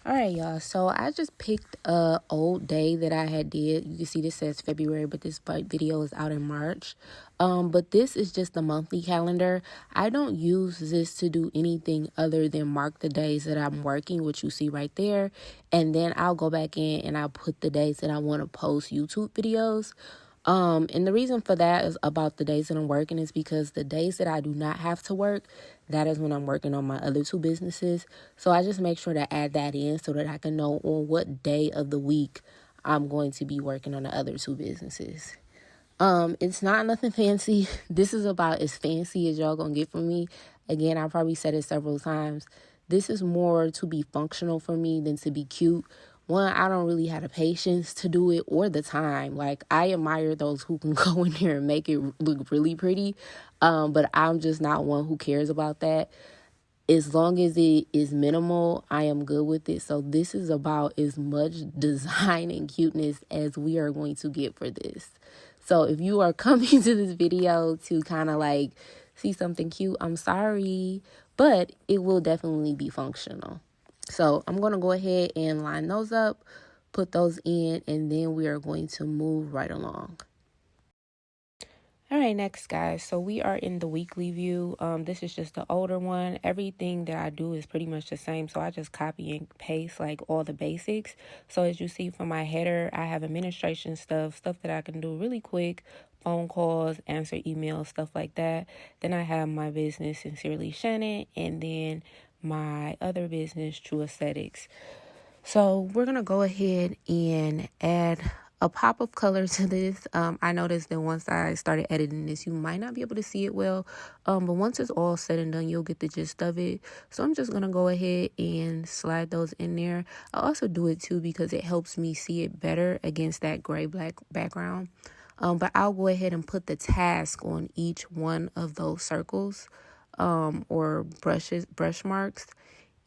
All right, y'all. So I just picked a old day that I had did. You can see this says February, but this video is out in March. But this is just the monthly calendar. I don't use this to do anything other than mark the days that I'm working, which you see right there. And then I'll go back in and I'll put the days that I want to post YouTube videos. And the reason for that is about the days that I'm working is because the days that I do not have to work, that is when I'm working on my other two businesses. So I just make sure to add that in so that I can know on what day of the week I'm going to be working on the other two businesses. It's not nothing fancy. This is about as fancy as y'all gonna get from me. Again, I probably said it several times. This is more to be functional for me than to be cute. One, I don't really have the patience to do it or the time. Like, I admire those who can go in here and make it look really pretty. But I'm just not one who cares about that. As long as it is minimal, I am good with it. So this is about as much design and cuteness as we are going to get for this. So if you are coming to this video to kind of like see something cute, I'm sorry, but it will definitely be functional. So I'm going to go ahead and line those up, put those in, and then we are going to move right along. All right, next, guys. So we are in the weekly view. This is just the older one. Everything that I do is pretty much the same. So I just copy and paste like all the basics. So as you see from my header, I have administration stuff that I can do really quick. Phone calls, answer emails, stuff like that. Then I have my business, Sincerely Shannon, and then my other business, True Aesthetics. So we're going to go ahead and add a pop of color to this. I noticed that once I started editing this, you might not be able to see it well. But once it's all said and done, you'll get the gist of it. So I'm just going to go ahead and slide those in there. I also do it too because it helps me see it better against that gray black background. But I'll go ahead and put the task on each one of those circles or brush marks.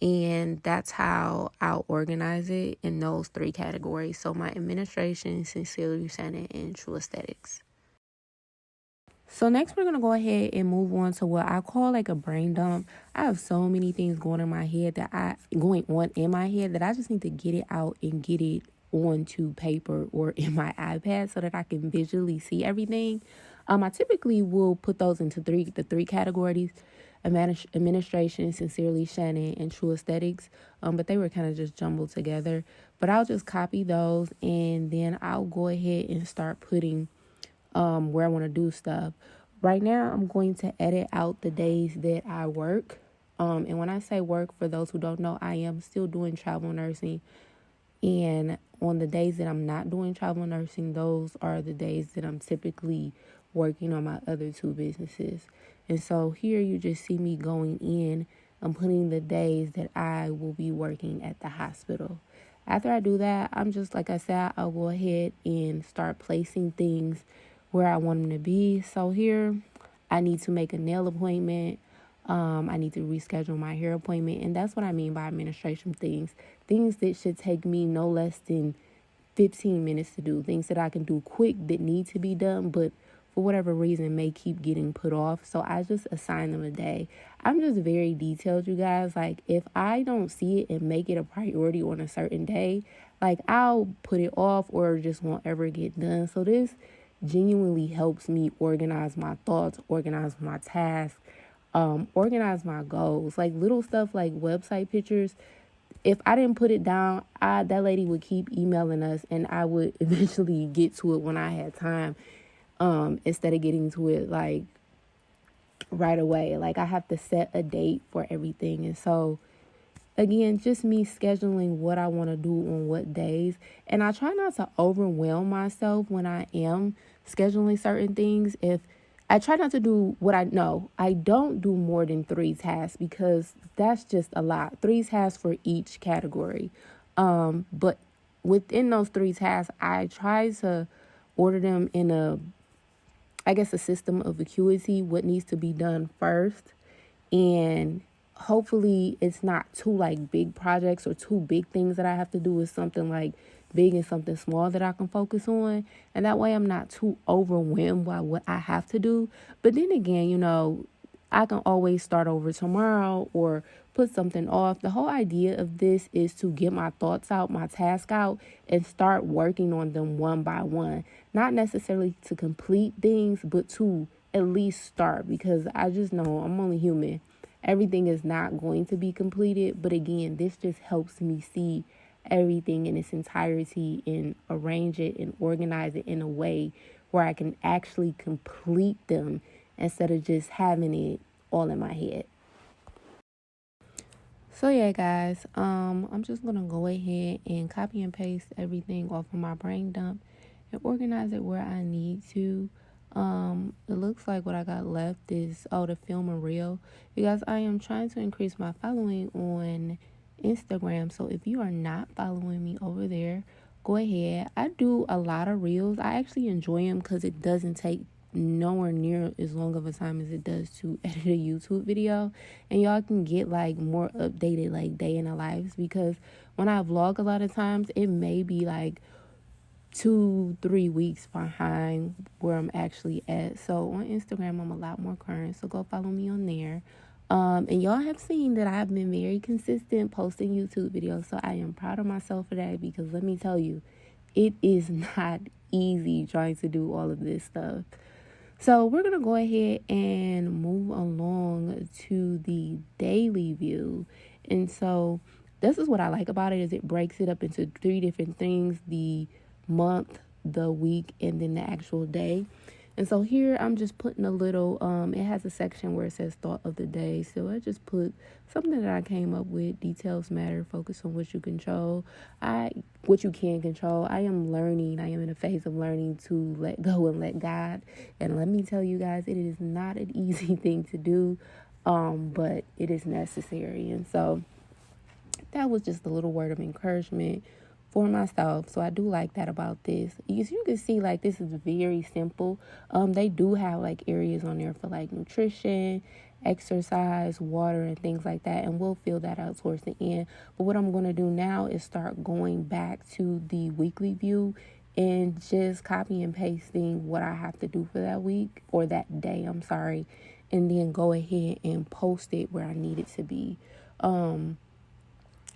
And that's how I'll organize it in those three categories. So my administration, Sincerely Shannon, and True Aesthetics. So next we're going to go ahead and move on to what I call like a brain dump. I have so many things going on in my head that I just need to get it out and get it onto paper or in my iPad so that I can visually see everything. I typically will put those into the three categories: administration, Sincerely Shannon, and True Aesthetics. But they were kind of just jumbled together. But I'll just copy those and then I'll go ahead and start putting where I want to do stuff. Right now, I'm going to edit out the days that I work. And when I say work, for those who don't know, I am still doing travel nursing. And on the days that I'm not doing travel nursing, those are the days that I'm typically working on my other two businesses. And so here you just see me going in and putting the days that I will be working at the hospital. After I do that, I'm just, like I said, I'll go ahead and start placing things where I want them to be. So here, I need to make a nail appointment. I need to reschedule my hair appointment. And that's what I mean by administration things. Things that should take me no less than 15 minutes to do. Things that I can do quick that need to be done, but for whatever reason may keep getting put off. So I just assign them a day. I'm just very detailed, you guys. Like, if I don't see it and make it a priority on a certain day, like, I'll put it off or just won't ever get done. So this genuinely helps me organize my thoughts, organize my tasks, organize my goals. Like little stuff like website pictures. If I didn't put it down, that lady would keep emailing us and I would eventually get to it when I had time. Instead of getting to it like right away. Like, I have to set a date for everything. And so again, just me scheduling what I want to do on what days. And I try not to overwhelm myself when I am scheduling certain things. If I try not to do what I don't do more than 3 tasks because that's just a lot. 3 tasks for each category. But within those 3 tasks, I try to order them in a system of acuity, what needs to be done first. And hopefully it's not too like big projects or too big things that I have to do. It's something like big and something small that I can focus on. And that way I'm not too overwhelmed by what I have to do. But then again, I can always start over tomorrow or put something off. The whole idea of this is to get my thoughts out, my task out, and start working on them one by one. Not necessarily to complete things, but to at least start, because I just know I'm only human. Everything is not going to be completed, but again, this just helps me see everything in its entirety and arrange it and organize it in a way where I can actually complete them instead of just having it all in my head. So yeah, guys, I'm just gonna go ahead and copy and paste everything off of my brain dump and organize it where I need to. It looks like what I got left is the film and reel. You guys, I am trying to increase my following on Instagram. So if you are not following me over there, go ahead. I do a lot of reels. I actually enjoy them because it doesn't take nowhere near as long of a time as it does to edit a YouTube video, and y'all can get like more updated like day in the lives, because when I vlog a lot of times it may be like 2-3 weeks behind where I'm actually at. So on Instagram I'm a lot more current, so go follow me on there. And y'all have seen that I've been very consistent posting YouTube videos, so I am proud of myself for that, because let me tell you, it is not easy trying to do all of this stuff. So we're going to go ahead and move along to the daily view. And so this is what I like about it, is it breaks it up into 3 different things: the month, the week, and then the actual day. And so here I'm just putting a little, it has a section where it says thought of the day. So I just put something that I came up with. Details matter. Focus on what you control. What you can control. I am in a phase of learning to let go and let God. And let me tell you guys, it is not an easy thing to do, but it is necessary. And so that was just a little word of encouragement for myself. So I do like that about this. You can see like this is very simple. They do have like areas on there for like nutrition, exercise, water, and things like that, and we'll fill that out towards the end. But what I'm going to do now is start going back to the weekly view and just copy and pasting what I have to do for that week, or that day, I'm sorry, and then go ahead and post it where I need it to be.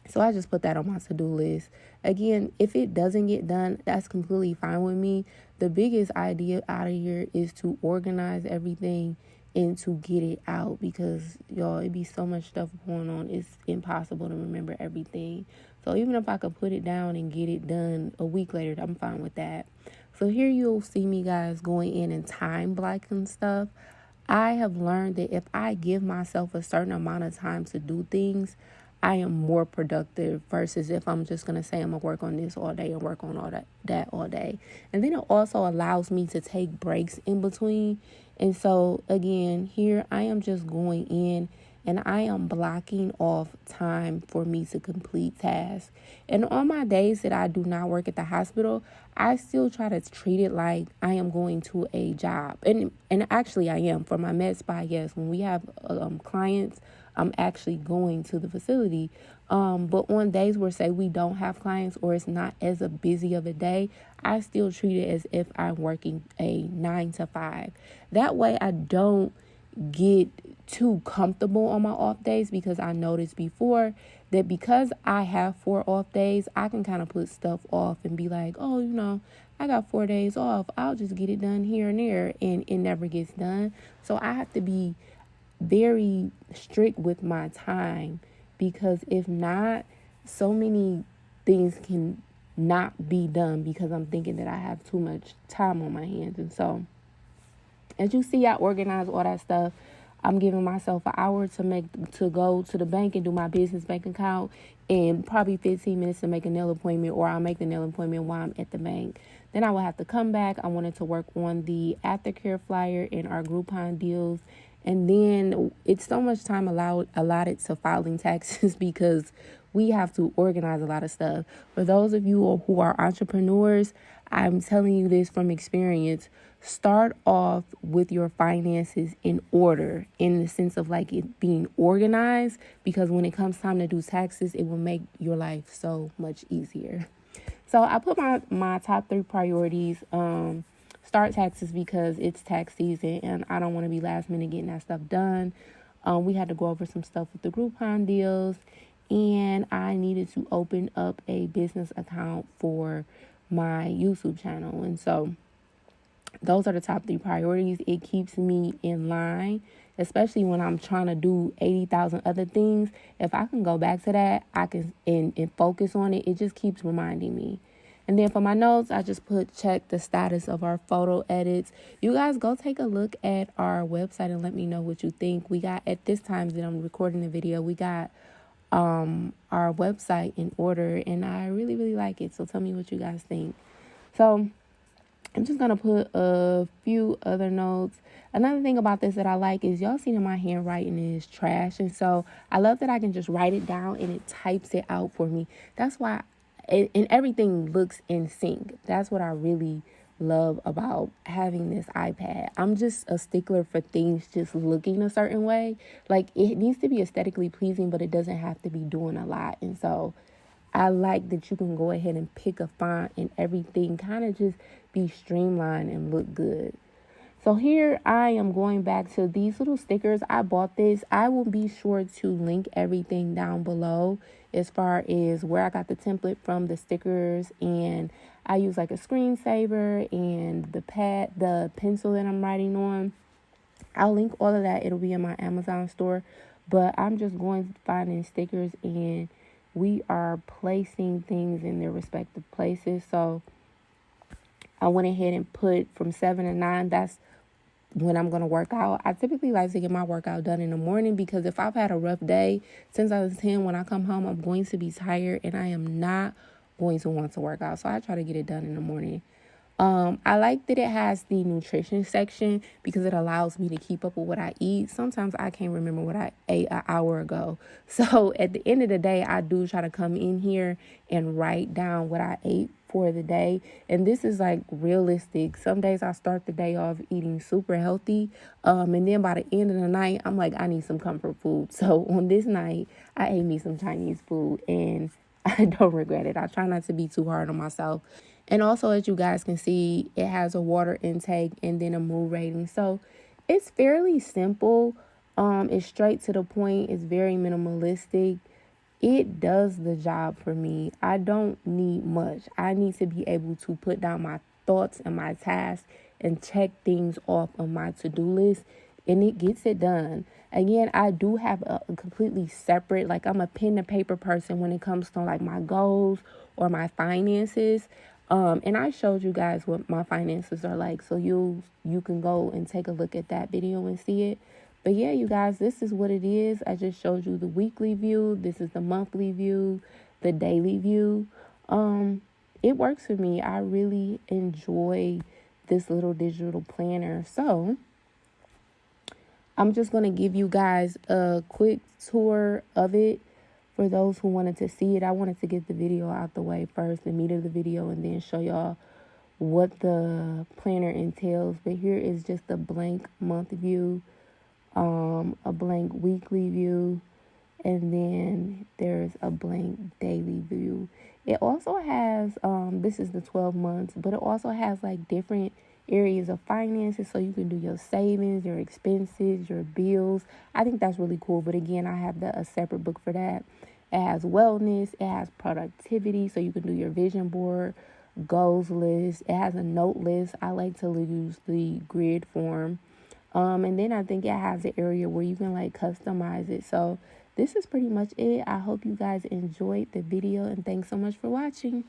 So I just put that on my to-do list. Again, if it doesn't get done, that's completely fine with me. The biggest idea out of here is to organize everything and to get it out, because y'all, it be so much stuff going on. It's impossible to remember everything. So even if I could put it down and get it done a week later, I'm fine with that. So here you'll see me, guys, going in and time blocking stuff. I have learned that if I give myself a certain amount of time to do things, I am more productive versus if I'm just going to say I'm going to work on this all day and work on all that all day. And then it also allows me to take breaks in between. And so, again, here I am just going in and I am blocking off time for me to complete tasks. And on my days that I do not work at the hospital, I still try to treat it like I am going to a job. And actually I am. For my Medspa, yes, when we have clients, I'm actually going to the facility. But on days where, say, we don't have clients or it's not as a busy of a day, I still treat it as if I'm working a 9 to 5. That way I don't get too comfortable on my off days, because I noticed before that because I have 4 off days, I can kind of put stuff off and be like, oh, I got 4 days off. I'll just get it done here and there, and it never gets done. So I have to be very strict with my time, because if not, so many things can not be done because I'm thinking that I have too much time on my hands. And so as you see, I organize all that stuff. I'm giving myself an hour to go to the bank and do my business bank account, and probably 15 minutes to make a nail appointment, or I'll make the nail appointment while I'm at the bank. Then I will have to come back. I wanted to work on the aftercare flyer and our Groupon deals. And then it's so much time allotted to filing taxes because we have to organize a lot of stuff. For those of you who are entrepreneurs, I'm telling you this from experience. Start off with your finances in order, in the sense of like it being organized, because when it comes time to do taxes, it will make your life so much easier. So I put my top 3 priorities. Start taxes because it's tax season and I don't want to be last minute getting that stuff done. We had to go over some stuff with the Groupon deals, and I needed to open up a business account for my YouTube channel. And so those are the top 3 priorities. It keeps me in line, especially when I'm trying to do 80,000 other things. If I can go back to that, I can and focus on it. It just keeps reminding me. And then for my notes, I just put check the status of our photo edits. You guys go take a look at our website and let me know what you think. We got, at this time that I'm recording the video, we got our website in order, and I really, really like it. So tell me what you guys think. So I'm just going to put a few other notes. Another thing about this that I like is y'all see that my handwriting is trash. And so I love that I can just write it down and it types it out for me. That's why, and everything looks in sync. That's what I really love about having this iPad. I'm just a stickler for things just looking a certain way. Like, it needs to be aesthetically pleasing, but it doesn't have to be doing a lot. And so I like that you can go ahead and pick a font and everything kind of just be streamlined and look good. So here I am going back to these little stickers. I bought this. I will be sure to link everything down below as far as where I got the template from, the stickers, and I use like a screensaver and the pencil that I'm writing on. I'll link all of that. It'll be in my Amazon store, but I'm just going finding stickers, and we are placing things in their respective places. So I went ahead and put from 7 to 9. That's when I'm going to work out. I typically like to get my workout done in the morning because if I've had a rough day since I was 10, when I come home, I'm going to be tired and I am not going to want to work out. So I try to get it done in the morning. I like that it has the nutrition section because it allows me to keep up with what I eat. Sometimes I can't remember what I ate an hour ago. So at the end of the day, I do try to come in here and write down what I ate for the day. And this is like realistic. Some days I start the day off eating super healthy. And then by the end of the night, I'm like, I need some comfort food. So on this night, I ate me some Chinese food and I don't regret it. I try not to be too hard on myself. And also, as you guys can see, it has a water intake and then a mood rating. So it's fairly simple. It's straight to the point. It's very minimalistic. It does the job for me. I don't need much. I need to be able to put down my thoughts and my tasks and check things off on my to-do list, and it gets it done. Again, I do have a completely separate, like, I'm a pen to paper person when it comes to like my goals or my finances. And I showed you guys what my finances are like, so you can go and take a look at that video and see it. But yeah, you guys, this is what it is. I just showed you the weekly view. This is the monthly view, the daily view. It works for me. I really enjoy this little digital planner. So I'm just going to give you guys a quick tour of it. For those who wanted to see it, I wanted to get the video out the way first, the meat of the video, and then show y'all what the planner entails. But here is just a blank month view, a blank weekly view, and then there's a blank daily view. It also has, this is the 12 months, but it also has like different areas of finances, so you can do your savings, your expenses, your bills. I think that's really cool. But again, I have a separate book for that. It has wellness, it has productivity, so you can do your vision board, goals list. It has a note list. I like to use the grid form. And then I think it has an area where you can like customize it. So this is pretty much it. I hope you guys enjoyed the video, and thanks so much for watching.